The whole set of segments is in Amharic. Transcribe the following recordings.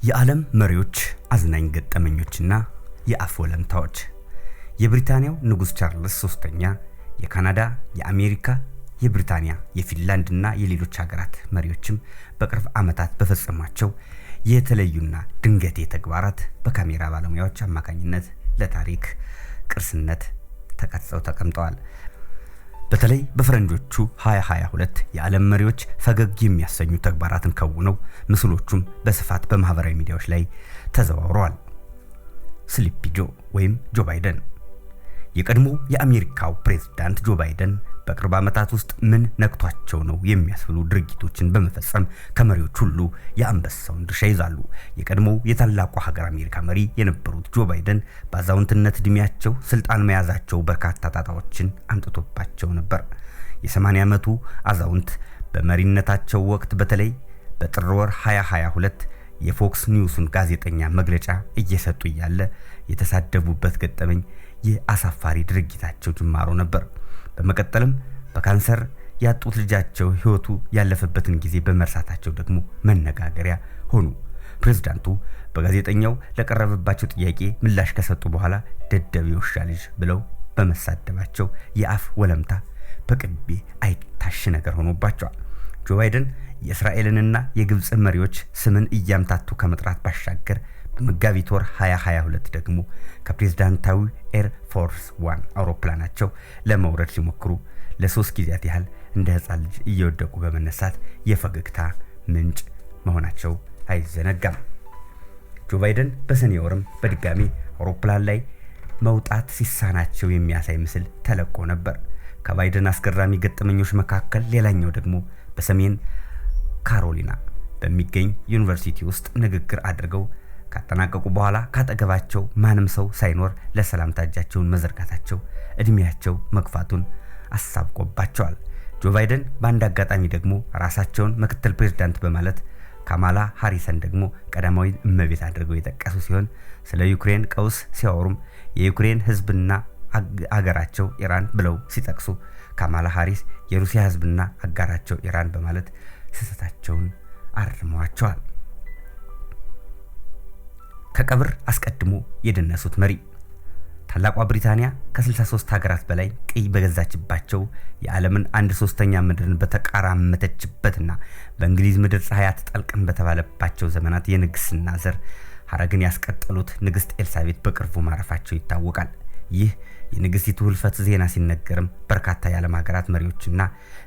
የዓለም መሪዎች አዝናኝ ገጠመኞችና የአፍ ወለምታዎች። የብሪታንያው ንጉስ ቻርልስ ሶስተኛ፣ የካናዳ፣ የአሜሪካ፣ የብሪታንያ፣ የፊንላንድና የሌሎች ሀገራት መሪዎችም በቅርብ ዓመታት በፈጸሟቸው የተለዩና ድንገቴ ተግባራት በካሜራ ባለሙያዎች አማካኝነት ለታሪክ ቅርስነት ተቀርጸው ተቀምጠዋል። በተለይ በፈረንጆቹ 2022 የዓለም መሪዎች ፈገግ የሚያሰኙ ተግባራትን ከውነው ምስሎቹም በስፋት በማህበራዊ ሚዲያዎች ላይ ተዘዋውረዋል። ስሊፒ ጆ ወይም ጆ ባይደን። የቀድሞ የአሜሪካው ፕሬዝዳንት ጆ ባይደን በቅርብ ዓመታት ውስጥ ምን ነክቷቸው ነው የሚያስብሉ ድርጊቶችን በመፈጸም ከመሪዎች ሁሉ የአንበሳውን ድርሻ ይዛሉ። የቀድሞ የታላቋ ሀገር አሜሪካ መሪ የነበሩት ጆ ባይደን በአዛውንትነት እድሜያቸው ስልጣን መያዛቸው በርካታ ጣጣዎችን አምጥቶባቸው ነበር። የ80 ዓመቱ አዛውንት በመሪነታቸው ወቅት በተለይ በጥር ወር 2022 የፎክስ ኒውስን ጋዜጠኛ መግለጫ እየሰጡ እያለ የተሳደቡበት ገጠመኝ የአሳፋሪ ድርጊታቸው ጅማሮ ነበር። በመቀጠልም በካንሰር ያጡት ልጃቸው ህይወቱ ያለፈበትን ጊዜ በመርሳታቸው ደግሞ መነጋገሪያ ሆኑ። ፕሬዝዳንቱ በጋዜጠኛው ለቀረበባቸው ጥያቄ ምላሽ ከሰጡ በኋላ ደደብ የውሻ ልጅ ብለው በመሳደባቸው የአፍ ወለምታ በቅቤ አይታሽ ነገር ሆኖባቸዋል። ጆ ባይደን የእስራኤልንና የግብፅን መሪዎች ስምን እያምታቱ ከመጥራት ባሻገር በመጋቢት ወር 2022 ደግሞ ከፕሬዝዳንታዊ ኤር ፎርስ 1 አውሮፕላናቸው ለመውረድ ሲሞክሩ ለ3 ጊዜያት ያህል እንደ ህፃን ልጅ እየወደቁ በመነሳት የፈገግታ ምንጭ መሆናቸው አይዘነጋም። ጆ ባይደን በሰኔ ወርም በድጋሚ አውሮፕላን ላይ መውጣት ሲሳናቸው የሚያሳይ ምስል ተለቆ ነበር። ከባይደን አስገራሚ ገጠመኞች መካከል ሌላኛው ደግሞ በሰሜን ካሮሊና በሚገኝ ዩኒቨርሲቲ ውስጥ ንግግር አድርገው ካጠናቀቁ በኋላ ካጠገባቸው ማንም ሰው ሳይኖር ለሰላምታ እጃቸውን መዘርጋታቸው እድሜያቸው መግፋቱን አሳብቆባቸዋል። ጆ ባይደን በአንድ አጋጣሚ ደግሞ ራሳቸውን ምክትል ፕሬዝዳንት በማለት ካማላ ሃሪስን ደግሞ ቀዳማዊ እመቤት አድርገው የጠቀሱ ሲሆን ስለ ዩክሬን ቀውስ ሲያወሩም የዩክሬን ህዝብና አገራቸው ኢራን ብለው ሲጠቅሱ ካማላ ሃሪስ የሩሲያ ህዝብና አጋራቸው ኢራን በማለት ስህተታቸውን አርመዋቸዋል። ከቀብር አስቀድሞ የደነሱት መሪ። ታላቋ ብሪታንያ ከ63 ሀገራት በላይ ቅኝ በገዛችባቸው የዓለምን 1/3 ምድርን በተቃራመተችበትና በእንግሊዝ ምድር ፀሐይ አትጠልቅም በተባለባቸው ዘመናት የንግስና ዘር ሐረግን ያስቀጠሉት ንግስት ኤልሳቤት በቅርቡ ማረፋቸው ይታወቃል። ይህ የንግስቲቱ ህልፈት ዜና ሲነገርም በርካታ የዓለም ሀገራት መሪዎችና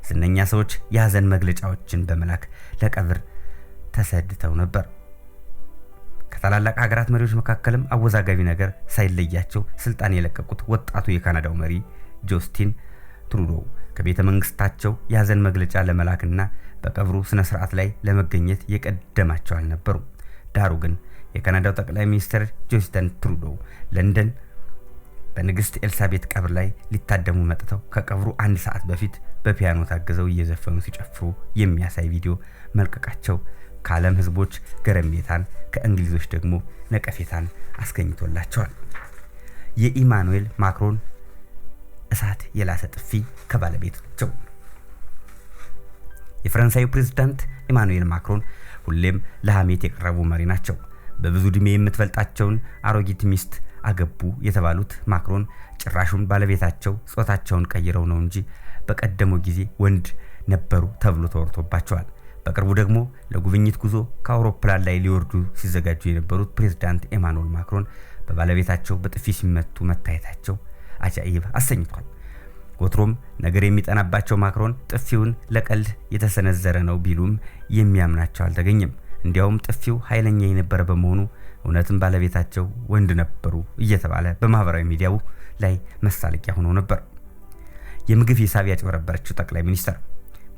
ዝነኛ ሰዎች የሀዘን መግለጫዎችን በመላክ ለቀብር ተሰድተው ነበር። ከታላላቅ ሀገራት መሪዎች መካከልም አወዛጋቢ ነገር ሳይለያቸው ስልጣን የለቀቁት ወጣቱ የካናዳው መሪ ጆስቲን ትሩዶ ከቤተ መንግስታቸው የሀዘን መግለጫ ለመላክና በቀብሩ ስነ ስርዓት ላይ ለመገኘት የቀደማቸው አልነበሩም። ዳሩ ግን የካናዳው ጠቅላይ ሚኒስትር ጆስቲን ትሩዶ ለንደን በንግስት ኤልሳቤት ቀብር ላይ ሊታደሙ መጥተው ከቀብሩ 1 ሰዓት በፊት በፒያኖ ታግዘው እየዘፈኑ ሲጨፍሩ የሚያሳይ ቪዲዮ መልቀቃቸው ከዓለም ህዝቦች ገረሜታን ከእንግሊዞች ደግሞ ነቀፌታን አስገኝቶላቸዋል። የኢማኑኤል ማክሮን እሳት የላሰ ጥፊ ከባለቤታቸው። የፈረንሳዩ ፕሬዝዳንት ኢማኑኤል ማክሮን ሁሌም ለሐሜት የቀረቡ መሪ ናቸው። በብዙ ዕድሜ የምትበልጣቸውን አሮጊት ሚስት አገቡ የተባሉት ማክሮን ጭራሹን ባለቤታቸው ጾታቸውን ቀይረው ነው እንጂ በቀደመው ጊዜ ወንድ ነበሩ ተብሎ ተወርቶባቸዋል። በቅርቡ ደግሞ ለጉብኝት ጉዞ ከአውሮፕላን ላይ ሊወርዱ ሲዘጋጁ የነበሩት ፕሬዝዳንት ኢማኑኤል ማክሮን በባለቤታቸው በጥፊ ሲመቱ መታየታቸው አጃኢብ አሰኝቷል። ወትሮም ነገር የሚጠናባቸው ማክሮን ጥፊውን ለቀልድ የተሰነዘረ ነው ቢሉም የሚያምናቸው አልተገኘም። እንዲያውም ጥፊው ኃይለኛ የነበረ በመሆኑ እውነትም ባለቤታቸው ወንድ ነበሩ እየተባለ በማህበራዊ ሚዲያው ላይ መሳለቂያ ሆኖ ነበር። የምግብ ሂሳብ ያጭበረበረችው ጠቅላይ ሚኒስትር።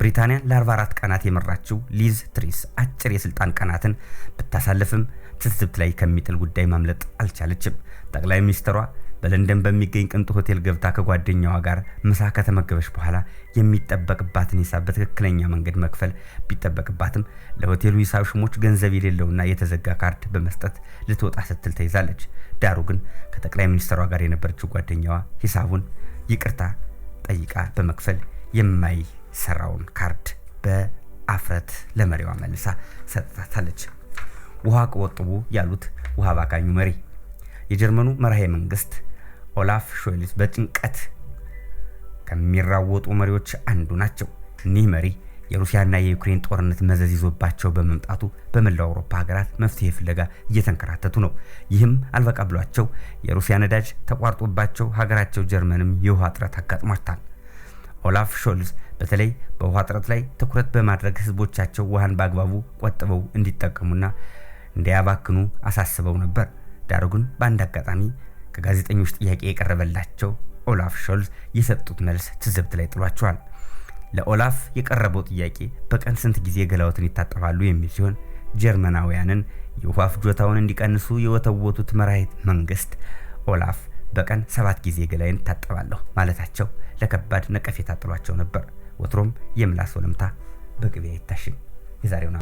ብሪታንያን ለ44 ቀናት የመራችው ሊዝ ትሪስ አጭር የስልጣን ቀናትን ብታሳልፍም ትዝብት ላይ ከሚጥል ጉዳይ ማምለጥ አልቻለችም። ጠቅላይ ሚኒስትሯ በለንደን በሚገኝ ቅንጡ ሆቴል ገብታ ከጓደኛዋ ጋር ምሳ ከተመገበች በኋላ የሚጠበቅባትን ሂሳብ በትክክለኛ መንገድ መክፈል ቢጠበቅባትም ለሆቴሉ ሂሳብ ሹሞች ገንዘብ የሌለውና የተዘጋ ካርድ በመስጠት ልትወጣ ስትል ተይዛለች። ዳሩ ግን ከጠቅላይ ሚኒስትሯ ጋር የነበረችው ጓደኛዋ ሂሳቡን ይቅርታ ጠይቃ በመክፈል የማይሰራውን ካርድ በአፍረት ለመሪዋ መልሳ ሰጥታታለች። ውሃ ቆጥቡ ያሉት ውሃ ባካኙ መሪ የጀርመኑ መራሄ መንግስት ኦላፍ ሾልዝ በጭንቀት ከሚራወጡ መሪዎች አንዱ ናቸው። እኒህ መሪ የሩሲያና የዩክሬን ጦርነት መዘዝ ይዞባቸው በመምጣቱ በመላው አውሮፓ ሀገራት መፍትሄ ፍለጋ እየተንከራተቱ ነው። ይህም አልበቃ ብሏቸው የሩሲያ ነዳጅ ተቋርጦባቸው ሀገራቸው ጀርመንም የውሃ እጥረት አጋጥሟታል። ኦላፍ ሾልዝ በተለይ በውሃ እጥረት ላይ ትኩረት በማድረግ ህዝቦቻቸው ውሃን በአግባቡ ቆጥበው እንዲጠቀሙና እንዲያባክኑ አሳስበው ነበር። ዳሩ ግን በአንድ አጋጣሚ ከጋዜጠኞች ጥያቄ የቀረበላቸው ኦላፍ ሾልዝ የሰጡት መልስ ትዝብት ላይ ጥሏቸዋል። ለኦላፍ የቀረበው ጥያቄ በቀን ስንት ጊዜ ገላውትን ይታጠባሉ የሚል ሲሆን ጀርመናውያንን የውሃ ፍጆታውን እንዲቀንሱ የወተወቱት መራሄ መንግስት ኦላፍ በቀን 7 ጊዜ ገላይን ታጠባለሁ ማለታቸው ለከባድ ነቀፌታ ጥሏቸው ነበር። ወትሮም የምላስ ወለምታ በቅቤ አይታሽም። የዛሬው